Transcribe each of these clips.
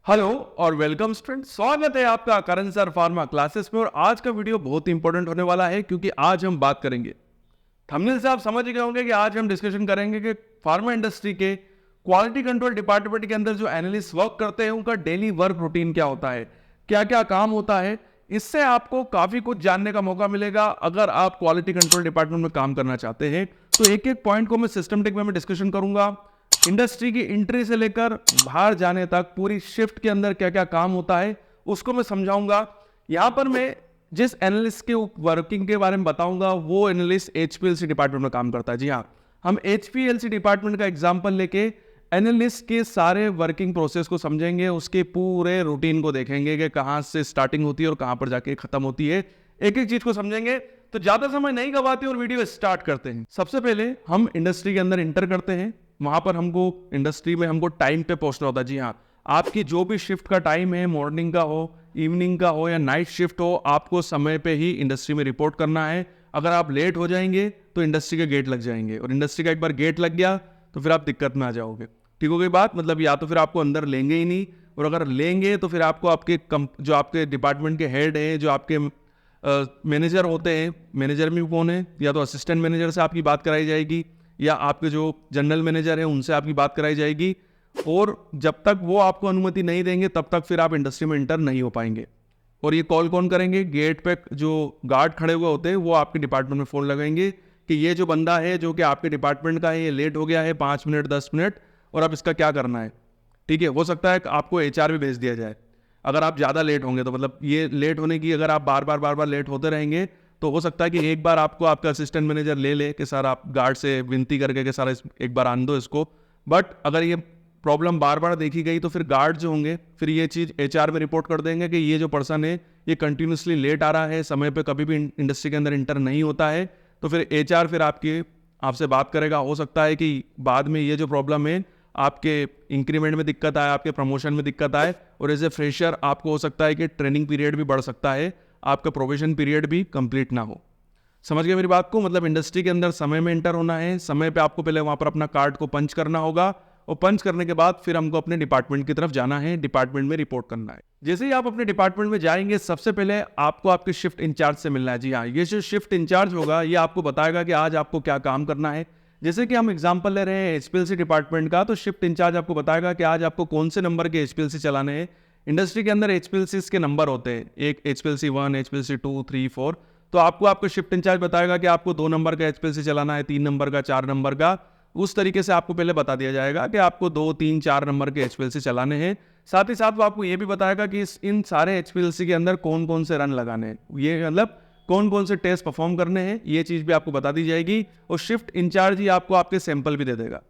Hello और welcome student, स्वागत है आपका करण सर फार्मा क्लासेस में। और आज का वीडियो बहुत इंपॉर्टेंट होने वाला है क्योंकि आज हम बात करेंगे, थंबनेल से आप समझ गए होंगे कि आज हम डिस्कशन करेंगे कि फार्मा इंडस्ट्री के क्वालिटी कंट्रोल डिपार्टमेंट के अंदर जो एनालिस्ट वर्क करते हैं उनका डेली वर्क रूटीन क्या होता है, क्या क्या काम होता है। इससे आपको काफी कुछ जानने का मौका मिलेगा। अगर आप क्वालिटी कंट्रोल डिपार्टमेंट में काम करना चाहते हैं तो एक एक पॉइंट को मैं सिस्टमेटिक वे में डिस्कशन करूंगा। इंडस्ट्री की एंट्री से लेकर बाहर जाने तक पूरी शिफ्ट के अंदर क्या क्या काम होता है उसको मैं समझाऊंगा। यहां पर मैं जिस एनालिस्ट के वर्किंग के बारे में बताऊंगा वो एनालिस्ट एचपीएलसी डिपार्टमेंट में काम करता है। जी हाँ, हम एचपीएलसी डिपार्टमेंट का एग्जांपल लेके एनालिस्ट के सारे वर्किंग प्रोसेस को समझेंगे, उसके पूरे रूटीन को देखेंगे कि कहां से स्टार्टिंग होती है और कहां पर जाके खत्म होती है। एक एक चीज को समझेंगे। तो ज्यादा समय नहीं गवाते और वीडियो स्टार्ट करते हैं। सबसे पहले हम इंडस्ट्री के अंदर इंटर करते हैं। वहां पर हमको इंडस्ट्री में हमको टाइम पे पहुंचना होता है। जी हाँ, आपकी जो भी शिफ्ट का टाइम है, मॉर्निंग का हो, इवनिंग का हो या नाइट शिफ्ट हो, आपको समय पे ही इंडस्ट्री में रिपोर्ट करना है। अगर आप लेट हो जाएंगे तो इंडस्ट्री के गेट लग जाएंगे, और इंडस्ट्री का एक बार गेट लग गया तो फिर आप दिक्कत में आ जाओगे। ठीक हो गई बात? मतलब या तो फिर आपको अंदर लेंगे ही नहीं, और अगर लेंगे तो फिर आपको आपके जो आपके डिपार्टमेंट के हेड हैं, जो आपके मैनेजर होते हैं, मैनेजर में कौन है, या तो असिस्टेंट मैनेजर से आपकी बात कराई जाएगी या आपके जो जनरल मैनेजर है उनसे आपकी बात कराई जाएगी। और जब तक वो आपको अनुमति नहीं देंगे तब तक फिर आप इंडस्ट्री में इंटर नहीं हो पाएंगे। और ये कॉल कौन करेंगे? गेट पे जो गार्ड खड़े हुए होते हैं वो आपके डिपार्टमेंट में फ़ोन लगाएंगे कि ये जो बंदा है जो कि आपके डिपार्टमेंट का है, ये लेट हो गया है 5 मिनट 10 मिनट, और अब इसका क्या करना है। ठीक है, हो सकता है आपको एचआर भी भेज दिया जाए अगर आप ज़्यादा लेट होंगे तो। मतलब ये लेट होने की, अगर आप बार बार लेट होते रहेंगे तो हो सकता है कि एक बार आपको आपका असिस्टेंट मैनेजर ले कि सर आप गार्ड से विनती करके कि सर एक बार आन दो इसको। बट अगर ये प्रॉब्लम बार बार देखी गई तो फिर गार्ड जो होंगे फिर ये चीज़ एचआर में रिपोर्ट कर देंगे कि ये जो पर्सन है ये कंटिन्यूसली लेट आ रहा है, समय पे कभी भी इंडस्ट्री के अंदर इंटर नहीं होता है। तो फिर एचआर फिर आपसे बात करेगा। हो सकता है कि बाद में ये जो प्रॉब्लम है आपके इंक्रीमेंट में दिक्कत आए, आपके प्रमोशन में दिक्कत आए, और एज ए फ्रेशर आपको हो सकता है कि ट्रेनिंग पीरियड भी बढ़ सकता है, आपका प्रोबेशन पीरियड भी कंप्लीट ना हो। समझ गए मेरी बात को? मतलब इंडस्ट्री के अंदर समय में एंटर होना है, समय पे आपको पहले वहां पर अपना कार्ड को पंच करना होगा, और पंच करने के बाद फिर हमको अपने डिपार्टमेंट की तरफ जाना है, डिपार्टमेंट में रिपोर्ट करना है। जैसे ही आप अपने डिपार्टमेंट में जाएंगे सबसे पहले आपको आपके शिफ्ट इंचार्ज से मिलना है। जी हाँ, ये जो शिफ्ट इंचार्ज होगा ये आपको बताएगा कि आज आपको क्या काम करना है। जैसे कि हम एग्जांपल ले रहे हैं एचपीएलसी डिपार्टमेंट का, तो शिफ्ट इंचार्ज आपको बताएगा कि आज आपको कौन से नंबर के एचपीएलसी चलाने हैं। इंडस्ट्री के अंदर एचपीएलसी के नंबर होते हैं, एक एचपीएलसी 1, एचपीएलसी 2, 3, 4। तो आपको शिफ्ट इंचार्ज बताएगा कि आपको 2 नंबर का एचपीएलसी चलाना है, 3 नंबर का, 4 नंबर का। उस तरीके से आपको पहले बता दिया जाएगा कि आपको 2, 3, 4 नंबर के एचपीएलसी चलाने हैं। साथ ही साथ वो आपको ये भी बताएगा कि इन सारे एचपीएलसी के अंदर कौन कौन से रन लगाने हैं, ये मतलब कौन कौन से टेस्ट परफॉर्म करने हैं, ये चीज़ भी आपको बता दी जाएगी। और शिफ्ट इंचार्ज ही आपको आपके सैंपल भी दे देगा।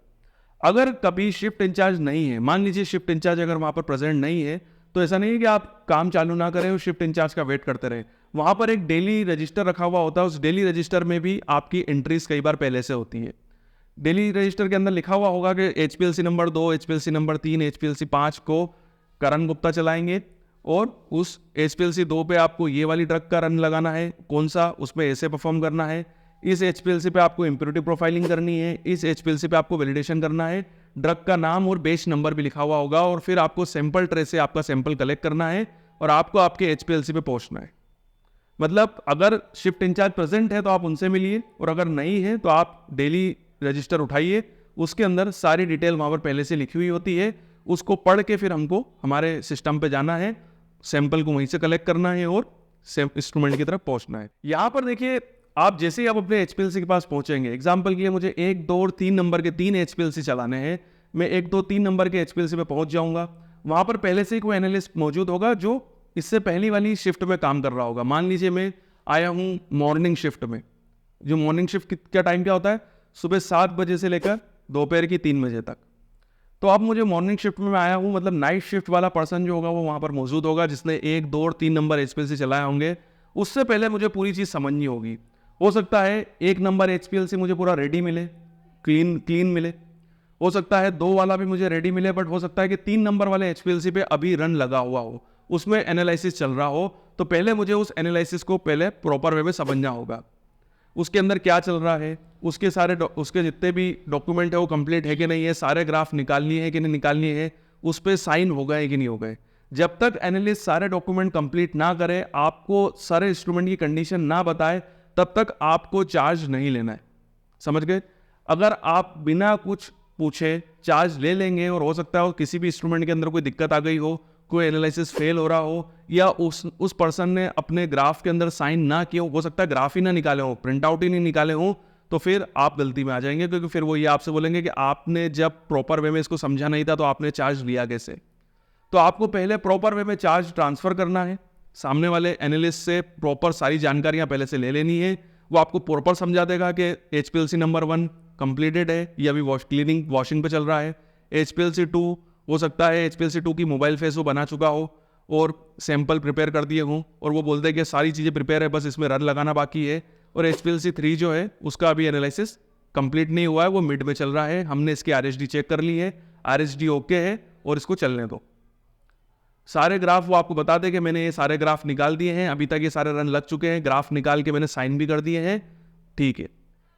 अगर कभी शिफ्ट इंचार्ज नहीं है, मान लीजिए शिफ्ट इंचार्ज अगर वहां पर प्रेजेंट नहीं है, तो ऐसा नहीं है कि आप काम चालू ना करें और शिफ्ट इंचार्ज का वेट करते रहे। वहां पर एक डेली रजिस्टर रखा हुआ होता है, उस डेली रजिस्टर में भी आपकी एंट्रीज कई बार पहले से होती है। डेली रजिस्टर के अंदर लिखा हुआ होगा कि HPLC number 2, HPLC number 3, HPLC 5 को करण गुप्ता चलाएंगे, और उस एचपीएलसी 2 पे आपको ये वाली ड्रग का रन लगाना है, कौन सा, उसमें ऐसे परफॉर्म करना है। इस एचपीएलसी पे आपको इंप्योरिटी प्रोफाइलिंग करनी है, इस एचपीएलसी पे आपको वैलिडेशन करना है। ड्रग का नाम और बेच नंबर भी लिखा हुआ होगा, और फिर आपको सैंपल ट्रे से आपका सैंपल कलेक्ट करना है और आपको आपके एचपीएलसी पे पहुंचना है। मतलब अगर शिफ्ट इंचार्ज प्रेजेंट है तो आप उनसे मिलिए, और अगर नहीं है तो आप डेली रजिस्टर उठाइए, उसके अंदर सारी डिटेल वहां पर पहले से लिखी हुई होती है। उसको पढ़ के फिर हमको हमारे सिस्टम पे जाना है, सैंपल को वहीं से कलेक्ट करना है और इंस्ट्रूमेंट की तरफ पहुंचना है। यहां पर देखिए, आप जैसे ही आप अपने एचपीएलसी के पास पहुंचेंगे, एग्जांपल के लिए मुझे 1, 2 और 3 नंबर के 3 एचपीएलसी चलाने हैं, मैं 1, 2, 3 नंबर के एचपीएलसी पे पहुंच जाऊंगा। वहां पर पहले से ही कोई एनालिस्ट मौजूद होगा जो इससे पहली वाली शिफ्ट में काम कर रहा होगा। मान लीजिए मैं आया हूं मॉर्निंग शिफ्ट में। जो मॉर्निंग शिफ्ट का टाइम क्या होता है? सुबह 7 बजे से लेकर दोपहर की 3 बजे तक। तो अब मुझे मॉर्निंग शिफ्ट में आया हूँ, मतलब नाइट शिफ्ट वाला पर्सन जो होगा वो वहाँ पर मौजूद होगा, जिसने 1, 2 और 3 नंबर एचपीएलसी चलाए होंगे। उससे पहले मुझे पूरी चीज़ समझनी होगी। हो सकता है 1 नंबर एचपीएलसी मुझे पूरा रेडी मिले, क्लीन मिले। हो सकता है 2 वाला भी मुझे रेडी मिले, बट हो सकता है कि 3 नंबर वाले एचपीएलसी पे अभी रन लगा हुआ हो, उसमें एनालिसिस चल रहा हो। तो पहले मुझे उस एनालिसिस को पहले प्रॉपर वे में समझना होगा, उसके अंदर क्या चल रहा है, उसके जितने भी डॉक्यूमेंट है वो कंप्लीट है कि नहीं है, सारे ग्राफ निकालनी है कि नहीं निकालनी है, उस पर साइन हो गए कि नहीं हो गए। जब तक एनालिस्ट सारे डॉक्यूमेंट कंप्लीट ना करे, आपको सारे इंस्ट्रूमेंट की कंडीशन ना बताए, तब तक आपको चार्ज नहीं लेना है। समझ गए? अगर आप बिना कुछ पूछे चार्ज ले लेंगे और हो सकता है किसी भी इंस्ट्रूमेंट के अंदर कोई दिक्कत आ गई हो, कोई एनालिसिस फेल हो रहा हो, या उस पर्सन ने अपने ग्राफ के अंदर साइन ना किया हो सकता है ग्राफ ही ना निकाले हो, प्रिंट आउट ही नहीं निकाले हो, तो फिर आप गलती में आ जाएंगे, क्योंकि फिर वो ये आपसे बोलेंगे कि आपने जब प्रॉपर वे में इसको समझा नहीं था तो आपने चार्ज लिया कैसे। तो आपको पहले प्रॉपर वे में चार्ज ट्रांसफर करना है, सामने वाले एनालिस्ट से प्रॉपर सारी जानकारियां पहले से ले लेनी है। वो आपको प्रॉपर समझा देगा कि HPLC नंबर 1 कंप्लीटेड है, या अभी वॉशिंग पे चल रहा है। HPLC 2 हो सकता है HPLC 2 की मोबाइल फेस वो बना चुका हो और सैंपल प्रिपेयर कर दिए हों, और वो बोलते हैं कि सारी चीज़ें प्रिपेयर है, बस इसमें रन लगाना बाकी है। और HPLC 3 जो है उसका अभी एनालिसिस कंप्लीट नहीं हुआ है, वो मिड में चल रहा है, हमने इसकी RHD चेक कर ली है, RHD ओके है और इसको चलने दो। सारे ग्राफ वो आपको बता दे कि मैंने ये सारे ग्राफ निकाल दिए हैं, अभी तक ये सारे रन लग चुके हैं, ग्राफ निकाल के मैंने साइन भी कर दिए हैं, ठीक है।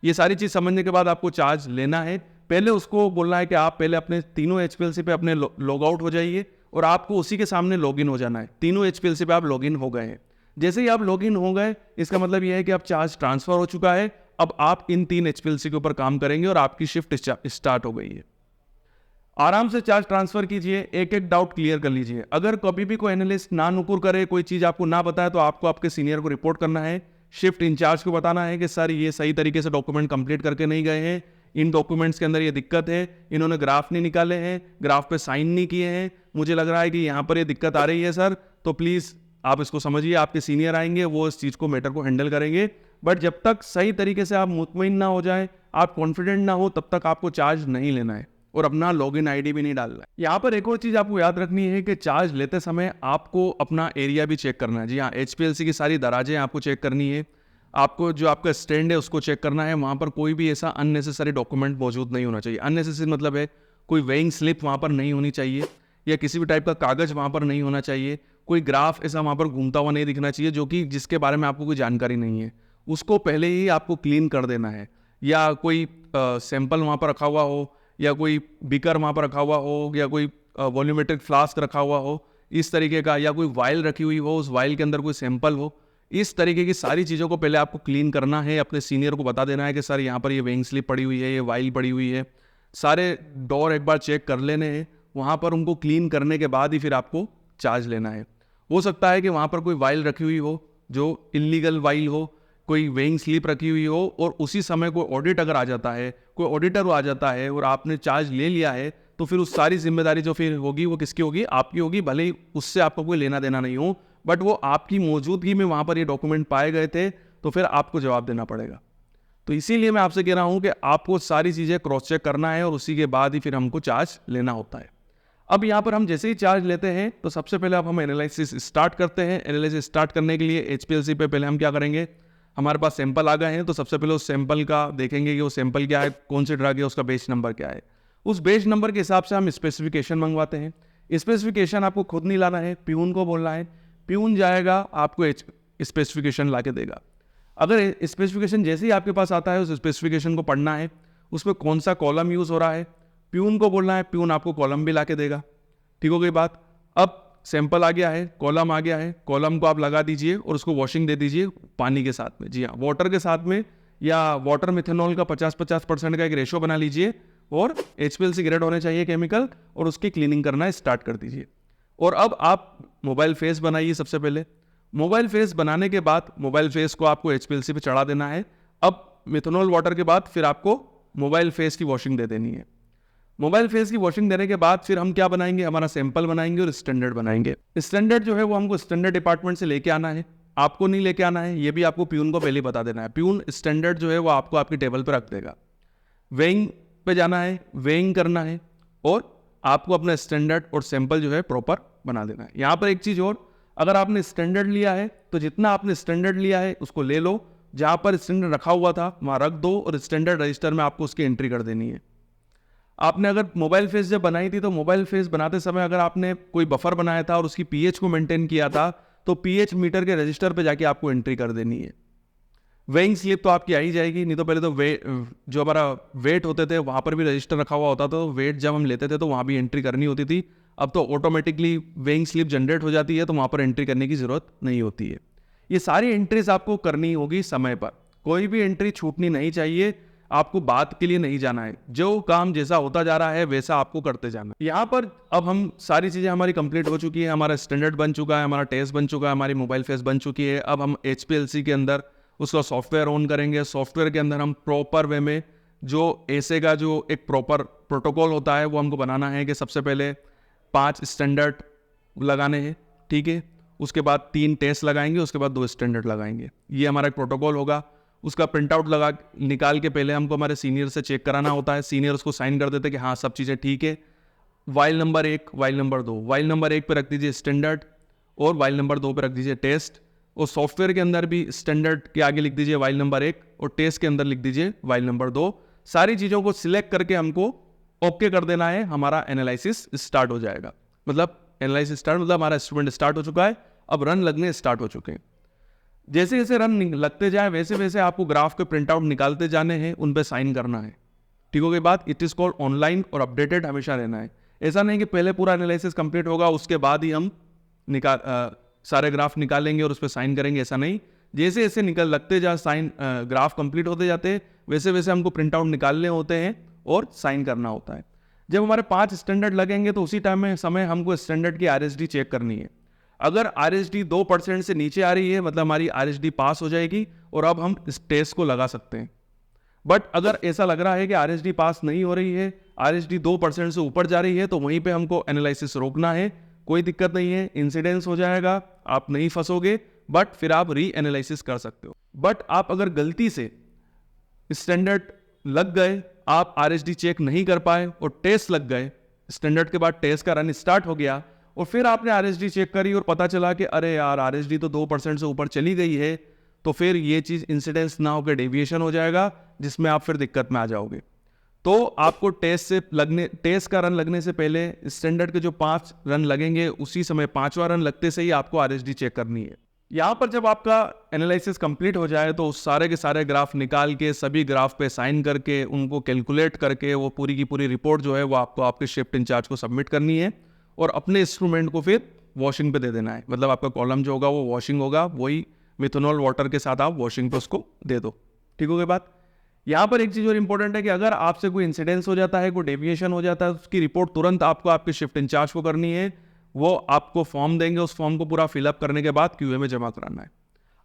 ये सारी चीज़ समझने के बाद आपको चार्ज लेना है। पहले उसको बोलना है कि आप पहले अपने तीनों HPLC पे अपने लॉग आउट हो जाइए और आपको उसी के सामने लॉगिन हो जाना है। तीनों HPLC पे आप लॉगिन हो गए हैं। जैसे ही आप लॉगिन हो गए, इसका मतलब यह है कि अब चार्ज ट्रांसफर हो चुका है। अब आप इन 3 HPLC के ऊपर काम करेंगे और आपकी शिफ्ट स्टार्ट हो गई है। आराम से चार्ज ट्रांसफर कीजिए, एक एक डाउट क्लियर कर लीजिए। अगर कभी भी कोई एनालिस्ट ना नुकुर करे, कोई चीज़ आपको ना बताए, तो आपको आपके सीनियर को रिपोर्ट करना है, शिफ्ट इंचार्ज को बताना है कि सर ये सही तरीके से डॉक्यूमेंट कंप्लीट करके नहीं गए हैं, इन डॉक्यूमेंट्स के अंदर ये दिक्कत है, इन्होंने ग्राफ नहीं निकाले हैं, ग्राफ पे साइन नहीं किए हैं, मुझे लग रहा है कि यहाँ पर ये दिक्कत आ रही है सर, तो प्लीज़ आप इसको समझिए। आपके सीनियर आएंगे, वो इस चीज़ को मैटर को हैंडल करेंगे। बट जब तक सही तरीके से आप मुतमईन ना हो जाए, आप कॉन्फिडेंट ना हो, तब तक आपको चार्ज नहीं लेना है और अपना लॉगिन ID भी नहीं डालना है। यहाँ पर एक और चीज़ आपको याद रखनी है कि चार्ज लेते समय आपको अपना एरिया भी चेक करना है। जी हाँ, HPLC की सारी दराजें आपको चेक करनी है, आपको जो आपका स्टैंड है उसको चेक करना है। वहाँ पर कोई भी ऐसा अननेसेसरी डॉक्यूमेंट मौजूद नहीं होना चाहिए। अननेसेसरी मतलब है कोई वेइंग स्लिप वहाँ पर नहीं होनी चाहिए, या किसी भी टाइप का कागज़ वहाँ पर नहीं होना चाहिए, कोई ग्राफ ऐसा वहाँ पर घूमता हुआ नहीं दिखना चाहिए जो कि जिसके बारे में आपको कोई जानकारी नहीं है, उसको पहले ही आपको क्लीन कर देना है। या कोई सैंपल वहाँ पर रखा हुआ हो, या कोई बीकर वहाँ पर रखा हुआ हो, या कोई वॉल्यूमेट्रिक फ्लास्क रखा हुआ हो इस तरीके का, या कोई वाइल रखी हुई हो, उस वाइल के अंदर कोई सैंपल हो, इस तरीके की सारी चीज़ों को पहले आपको क्लीन करना है। अपने सीनियर को बता देना है कि सर यहाँ पर ये वेइंग स्लिप पड़ी हुई है, ये वाइल पड़ी हुई है, सारे डोर एक बार चेक कर लेने हैं। वहाँ पर उनको क्लीन करने के बाद ही फिर आपको चार्ज लेना है। हो सकता है कि वहाँ पर कोई वाइल रखी हुई हो जो इलीगल वाइल हो, कोई वेइंग स्लिप रखी हुई हो, और उसी समय कोई ऑडिट अगर आ जाता है, कोई ऑडिटर आ जाता है और आपने चार्ज ले लिया है, तो फिर उस सारी जिम्मेदारी जो फिर होगी वो किसकी होगी? आपकी होगी। भले ही उससे आपको कोई लेना देना नहीं हो, बट वो आपकी मौजूदगी में वहाँ पर ये डॉक्यूमेंट पाए गए थे, तो फिर आपको जवाब देना पड़ेगा। तो इसीलिए मैं आपसे कह रहा हूँ कि आपको सारी चीज़ें क्रॉस चेक करना है और उसी के बाद ही फिर हमको चार्ज लेना होता है। अब यहाँ पर हम जैसे ही चार्ज लेते हैं तो सबसे पहले अब हम एनालिसिस स्टार्ट करते हैं। एनालिसिस स्टार्ट करने के लिए HPLC पे पहले हम क्या करेंगे, हमारे पास सैंपल आ गए हैं, तो सबसे पहले उस सैंपल का देखेंगे कि वो सैंपल क्या है, कौन से ड्रग है, उसका बैच नंबर क्या है। उस बैच नंबर के हिसाब से हम स्पेसिफिकेशन मंगवाते हैं। स्पेसिफिकेशन आपको खुद नहीं लाना है, प्यून को बोलना है, प्यून जाएगा आपको स्पेसिफिकेशन ला के देगा। अगर स्पेसिफिकेशन जैसे ही आपके पास आता है, उस स्पेसिफिकेशन को पढ़ना है, उसमें कौन सा कॉलम यूज़ हो रहा है, प्यून को बोलना है, प्यून आपको कॉलम भी ला के देगा। ठीक हो गई बात। अब सैंपल आ गया है, कॉलम आ गया है, कॉलम को आप लगा दीजिए और उसको वॉशिंग दे दीजिए पानी के साथ में। जी हाँ, वाटर के साथ में, या वाटर मिथेनॉल का 50-50% का एक रेशो बना लीजिए, और HPLC ग्रेड होने चाहिए केमिकल, और उसकी क्लीनिंग करना स्टार्ट कर दीजिए। और अब आप मोबाइल फेस बनाइए। सबसे पहले मोबाइल फेस बनाने के बाद मोबाइल फेस को आपको HPLC पे चढ़ा देना है। अब मिथेनॉल वाटर के बाद फिर आपको मोबाइल फेस की वॉशिंग दे देनी है। मोबाइल फेस की वॉशिंग देने के बाद फिर हम क्या बनाएंगे, हमारा सैंपल बनाएंगे और स्टैंडर्ड बनाएंगे। स्टैंडर्ड जो है वो हमको स्टैंडर्ड डिपार्टमेंट से लेके आना है, आपको नहीं लेके आना है, ये भी आपको प्यून को पहले बता देना है। प्यून स्टैंडर्ड जो है वो आपको आपकी टेबल पर रख देगा। वेइंग पे जाना है, वेइंग करना है, और आपको अपना स्टैंडर्ड और सैंपल जो है प्रॉपर बना देना है। यहाँ पर एक चीज़ और, अगर आपने स्टैंडर्ड लिया है तो जितना आपने स्टैंडर्ड लिया है उसको ले लो, जहाँ पर स्टैंडर्ड रखा हुआ था वहाँ रख दो, और स्टैंडर्ड रजिस्टर में आपको उसकी एंट्री कर देनी है। आपने अगर मोबाइल फेस जब बनाई थी, तो मोबाइल फेस बनाते समय अगर आपने कोई बफर बनाया था और उसकी pH को मेंटेन किया था, तो pH मीटर के रजिस्टर पे जाके आपको एंट्री कर देनी है। वेइंग स्लिप तो आपकी आ ही जाएगी, नहीं तो पहले तो जो हमारा वेट होते थे वहाँ पर भी रजिस्टर रखा हुआ होता था, तो वेट जब हम लेते थे तो वहाँ भी एंट्री करनी होती थी। अब तो ऑटोमेटिकली वेइंग स्लिप जनरेट हो जाती है, तो वहाँ पर एंट्री करने की ज़रूरत नहीं होती है। ये सारी एंट्रीज आपको करनी होगी समय पर, कोई भी एंट्री छूटनी नहीं चाहिए, आपको बात के लिए नहीं जाना है, जो काम जैसा होता जा रहा है वैसा आपको करते जाना है। यहाँ पर अब हम सारी चीज़ें हमारी कंप्लीट हो चुकी है, हमारा स्टैंडर्ड बन चुका है, हमारा टेस्ट बन चुका है, हमारी मोबाइल फेस बन चुकी है। अब हम HPLC के अंदर उसका सॉफ्टवेयर ऑन करेंगे। सॉफ्टवेयर के अंदर हम प्रॉपर वे में जो ऐसे का जो एक प्रॉपर प्रोटोकॉल होता है वो हमको बनाना है कि सबसे पहले 5 स्टैंडर्ड लगाने हैं, ठीक है। उसके बाद 3 टेस्ट लगाएंगे, उसके बाद 2 स्टैंडर्ड लगाएंगे। ये हमारा एक प्रोटोकॉल होगा। उसका प्रिंट आउट लगा निकाल के पहले हमको हमारे सीनियर से चेक कराना होता है। सीनियर उसको साइन कर देते हैं कि हाँ सब चीज़ें ठीक है। While number 1, while number 2, while number 1 पे रख दीजिए स्टैंडर्ड और वाइल नंबर 2 पे रख दीजिए टेस्ट। और सॉफ्टवेयर के अंदर भी स्टैंडर्ड के आगे लिख दीजिए वाइल नंबर 1 और टेस्ट के अंदर लिख दीजिए वाइल नंबर 2। सारी चीज़ों को सिलेक्ट करके हमको ओके कर देना है, हमारा एनालिसिस स्टार्ट हो जाएगा। मतलब एनालिसिस स्टार्ट मतलब हमारा स्टूडेंट स्टार्ट हो चुका है, अब रन लगने स्टार्ट हो चुके हैं। जैसे जैसे रन लगते जाए वैसे वैसे आपको ग्राफ के प्रिंट आउट निकालते जाने हैं, उन पे साइन करना है, ठीक हो गई बात। इट इज कॉल्ड ऑनलाइन और अपडेटेड हमेशा रहना है। ऐसा नहीं कि पहले पूरा एनालिसिस कंप्लीट होगा उसके बाद ही हम सारे ग्राफ निकालेंगे और उस पर साइन करेंगे, ऐसा नहीं। जैसे जैसे निकल लगते जा साइन ग्राफ कंप्लीट होते जाते हैं वैसे वैसे हमको प्रिंट आउट निकालने होते हैं और साइन करना होता है। जब हमारे 5 स्टैंडर्ड लगेंगे तो उसी टाइम में समय हमको स्टैंडर्ड की RSD चेक करनी है। अगर RSD 2% से नीचे आ रही है मतलब हमारी RSD पास हो जाएगी और अब हम इस टेस्ट को लगा सकते हैं। बट अगर ऐसा लग रहा है कि RSD पास नहीं हो रही है, RSD 2% से ऊपर जा रही है, तो वहीं पे हमको एनालिसिस रोकना है। कोई दिक्कत नहीं है, इंसिडेंस हो जाएगा, आप नहीं फंसोगे, बट फिर आप री एनालिसिस कर सकते हो। बट आप अगर गलती से स्टैंडर्ड लग गए, आप RSD चेक नहीं कर पाए और टेस्ट लग गए, स्टैंडर्ड के बाद टेस्ट का रन स्टार्ट हो गया और फिर आपने RSD चेक करी और पता चला कि अरे यार RSD तो 2% से ऊपर चली गई है, तो फिर ये चीज़ इंसिडेंस ना होकर डेविएशन हो जाएगा, जिसमें आप फिर दिक्कत में आ जाओगे। तो आपको टेस्ट का रन लगने से पहले स्टैंडर्ड के जो 5 रन लगेंगे उसी समय 5वां रन लगते से ही आपको RSD चेक करनी है। यहाँ पर जब आपका एनालिसिस कंप्लीट हो जाए तो उस सारे के सारे ग्राफ निकाल के सभी ग्राफ पे साइन करके उनको कैलकुलेट करके वो पूरी की पूरी रिपोर्ट जो है वो आपको आपके शिफ्ट इंचार्ज को सबमिट करनी है और अपने इंस्ट्रूमेंट को फिर वॉशिंग पे दे देना है। मतलब आपका कॉलम जो होगा वो वॉशिंग होगा, वही मिथेनॉल वाटर के साथ आप वॉशिंग पे उसको दे दो, ठीक हो गई बात। यहाँ पर एक चीज़ और इंपॉर्टेंट है कि अगर आपसे कोई इंसिडेंस हो जाता है, कोई डेविएशन हो जाता है, उसकी रिपोर्ट तुरंत आपको आपके शिफ्ट इंचार्ज को करनी है। वो आपको फॉर्म देंगे, उस फॉर्म को पूरा फिलअप करने के बाद QA में जमा कराना है।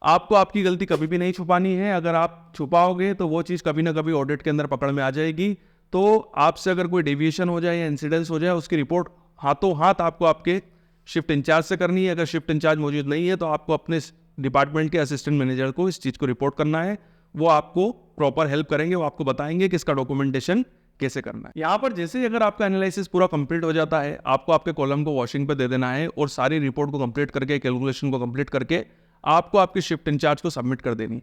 आपको आपकी गलती कभी भी नहीं छुपानी है। अगर आप छुपाओगे तो वो चीज़ कभी ना कभी ऑडिट के अंदर पकड़ में आ जाएगी। तो आपसे अगर कोई डेविएशन हो जाए या इंसिडेंस हो जाए, उसकी रिपोर्ट हाथों हाथ आपको आपके शिफ्ट इंचार्ज से करनी है। अगर शिफ्ट इंचार्ज मौजूद नहीं है तो आपको अपने डिपार्टमेंट के असिस्टेंट मैनेजर को इस चीज़ को रिपोर्ट करना है। वो आपको प्रॉपर हेल्प करेंगे, वो आपको बताएंगे कि इसका डॉक्यूमेंटेशन कैसे करना है। यहाँ पर जैसे ही अगर आपका एनालिसिस पूरा कंप्लीट हो जाता है, आपको आपके कॉलम को वॉशिंग पे दे देना है और सारी रिपोर्ट को कंप्लीट करके, कैलकुलेशन को कंप्लीट करके आपको आपके शिफ्ट इंचार्ज को सबमिट कर देनी।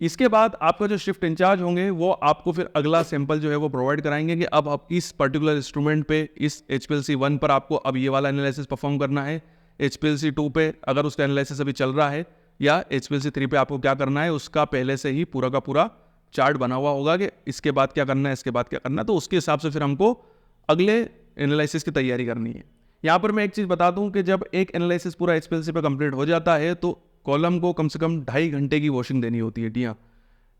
इसके बाद आपका जो शिफ्ट इंचार्ज होंगे वो आपको फिर अगला सैंपल जो है वो प्रोवाइड कराएंगे कि अब आप इस पर्टिकुलर इंस्ट्रूमेंट पे, इस HPLC 1 पर आपको अब ये वाला एनालिसिस परफॉर्म करना है। HPLC 2 पे अगर उसका एनालिसिस अभी चल रहा है या HPLC 3 पे आपको क्या करना है, उसका पहले से ही पूरा का पूरा चार्ट बना हुआ होगा कि इसके बाद क्या करना है, इसके बाद क्या करना है। तो उसके हिसाब से फिर हमको अगले एनालिसिस की तैयारी करनी है। यहाँ पर मैं एक चीज़ बता दूं कि जब एक एनालिसिस पूरा HPLC पे कंप्लीट हो जाता है तो कॉलम को कम से कम 2.5 घंटे की वॉशिंग देनी होती है। टिया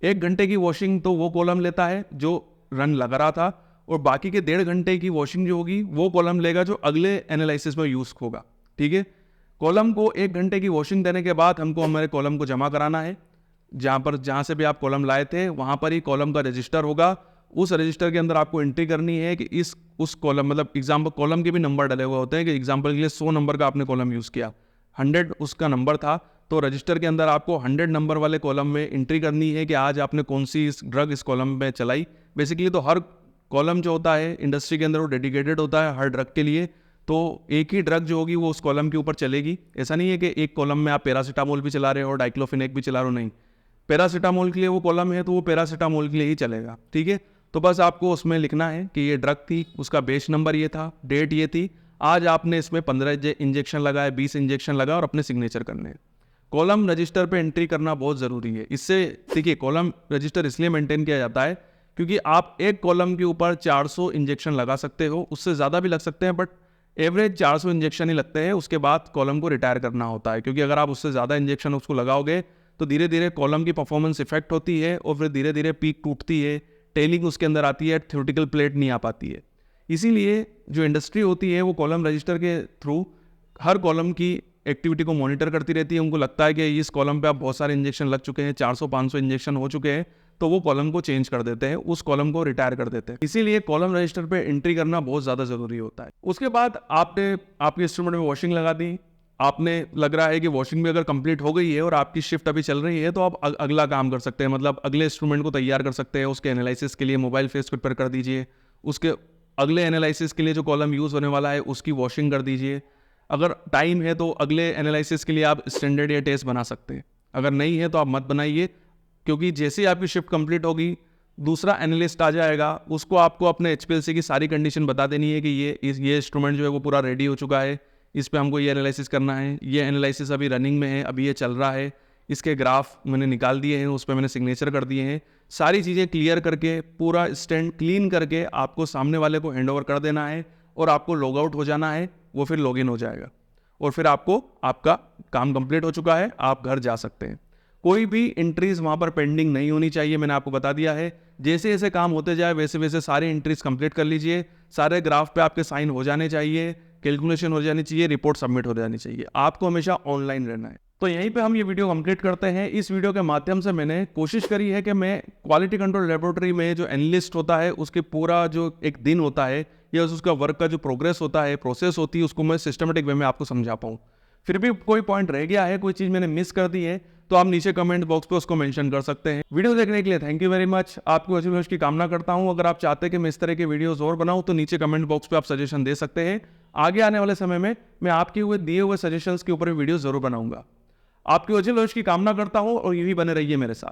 1 घंटे की वॉशिंग तो वो कॉलम लेता है जो रन लग रहा था, और बाकी के 1.5 घंटे की वॉशिंग जो होगी वो कॉलम लेगा जो अगले एनालिसिस में यूज़ होगा, ठीक है। कॉलम को 1 घंटे की वॉशिंग देने के बाद हमको हमारे कॉलम को जमा कराना है। जहाँ से भी आप कॉलम लाए थे वहाँ पर ही कॉलम का रजिस्टर होगा। उस रजिस्टर के अंदर आपको एंट्री करनी है कि उस कॉलम, मतलब एग्जाम्पल कॉलम के भी नंबर डले हुए होते हैं कि एग्जाम्पल के लिए 100 नंबर का आपने कॉलम यूज़ किया, 100 उसका नंबर था, तो रजिस्टर के अंदर आपको 100 नंबर वाले कॉलम में एंट्री करनी है कि आज आपने कौन सी ड्रग इस कॉलम में चलाई। बेसिकली तो हर कॉलम जो होता है इंडस्ट्री के अंदर वो डेडिकेटेड होता है हर ड्रग के लिए, तो एक ही ड्रग जो होगी वो उस कॉलम के ऊपर चलेगी। ऐसा नहीं है कि एक कॉलम में आप पैरासीटामोल भी चला रहे हो और डाइक्लोफिनेक भी चला रहे हो, नहीं, पैरासीटामोल के लिए वो कॉलम है तो वो पैरासीटामोल के लिए ही चलेगा, ठीक है। तो बस आपको उसमें लिखना है कि ये ड्रग थी, उसका बेच नंबर ये था, डेट ये थी, आज आपने इसमें 15 इंजेक्शन लगाए, 20 इंजेक्शन लगाए और अपने सिग्नेचर करने हैं। कॉलम रजिस्टर पे एंट्री करना बहुत ज़रूरी है। इससे देखिए कॉलम रजिस्टर इसलिए मेंटेन किया जाता है क्योंकि आप एक कॉलम के ऊपर 400 इंजेक्शन लगा सकते हो, उससे ज़्यादा भी लग सकते हैं, बट एवरेज 400 इंजेक्शन ही लगते हैं, उसके बाद कॉलम को रिटायर करना होता है, क्योंकि अगर आप उससे ज़्यादा इंजेक्शन उसको लगाओगे तो धीरे धीरे कॉलम की परफॉर्मेंस इफेक्ट होती है और फिर धीरे धीरे पीक टूटती है, टेलिंग उसके अंदर आती है, थ्योरेटिकल प्लेट नहीं आ पाती है। इसीलिए जो इंडस्ट्री होती है वो कॉलम रजिस्टर के थ्रू हर कॉलम की एक्टिविटी को मॉनिटर करती रहती है। उनको लगता है कि इस कॉलम पे अब बहुत सारे इंजेक्शन लग चुके हैं, 400-500 इंजेक्शन हो चुके हैं, तो वो कॉलम को चेंज कर देते हैं, उस कॉलम को रिटायर कर देते हैं। इसीलिए कॉलम रजिस्टर पे एंट्री करना बहुत ज़्यादा ज़रूरी होता है। उसके बाद आपने आपके इंस्ट्रूमेंट में वॉशिंग लगा दी, आपने लग रहा है कि वॉशिंग भी अगर कंप्लीट हो गई है और आपकी शिफ्ट अभी चल रही है, तो आप अगला काम कर सकते हैं, मतलब अगले इंस्ट्रूमेंट को तैयार कर सकते हैं। उसके एनालिसिस के लिए मोबाइल फेस प्रिपेयर कर दीजिए, उसके अगले एनालिसिस के लिए जो कॉलम यूज़ होने वाला है उसकी वॉशिंग कर दीजिए। अगर टाइम है तो अगले एनालिसिस के लिए आप स्टैंडर्ड या टेस्ट बना सकते हैं, अगर नहीं है तो आप मत बनाइए, क्योंकि जैसे ही आपकी शिफ्ट कंप्लीट होगी दूसरा एनालिस्ट आ जाएगा, उसको आपको अपने HPLC की सारी कंडीशन बता देनी है कि ये इंस्ट्रूमेंट जो है वो पूरा रेडी हो चुका है, इस पे हमको ये एनालिसिस करना है, ये एनालिसिस अभी रनिंग में है, अभी ये चल रहा है, इसके ग्राफ मैंने निकाल दिए हैं, उस पर मैंने सिग्नेचर कर दिए हैं। सारी चीज़ें क्लियर करके पूरा स्टैंड क्लीन करके आपको सामने वाले को हैंड ओवर कर देना है और आपको लॉग आउट हो जाना है, वो फिर लॉग इन हो जाएगा और फिर आपको आपका काम कंप्लीट हो चुका है, आप घर जा सकते हैं। कोई भी एंट्रीज वहाँ पर पेंडिंग नहीं होनी चाहिए, मैंने आपको बता दिया है। जैसे जैसे काम होते जाए वैसे वैसे सारे एंट्रीज कंप्लीट कर लीजिए, सारे ग्राफ पे आपके साइन हो जाने चाहिए, कैलकुलेशन हो जानी चाहिए, रिपोर्ट सबमिट हो जानी चाहिए। आपको हमेशा ऑनलाइन रहना है। तो यहीं पे हम ये वीडियो कंप्लीट करते हैं। इस वीडियो के माध्यम से मैंने कोशिश करी है कि मैं क्वालिटी कंट्रोल लेबोरेटरी में जो एनालिस्ट होता है उसके पूरा जो एक दिन होता है या उसका वर्क का जो प्रोग्रेस होता है, प्रोसेस होती है, उसको मैं सिस्टमेटिक वे में आपको समझा पाऊँ। फिर भी कोई पॉइंट रह गया है, कोई चीज़ मैंने मिस कर दी है, तो आप नीचे कमेंट बॉक्स पे उसको मेंशन कर सकते हैं। वीडियो देखने के लिए थैंक यू वेरी मच। आपको अच्छी भविष्य की कामना करता हूं। अगर आप चाहते हैं कि मैं इस तरह के वीडियोस और बनाऊं तो नीचे कमेंट बॉक्स पे आप सजेशन दे सकते हैं। आगे आने वाले समय में मैं आपके दिए हुए सजेशंस के ऊपर वीडियो जरूर बनाऊंगा। आपकी अच्छी भविष्य की कामना करता हूं और यही बने रहिए मेरे साथ।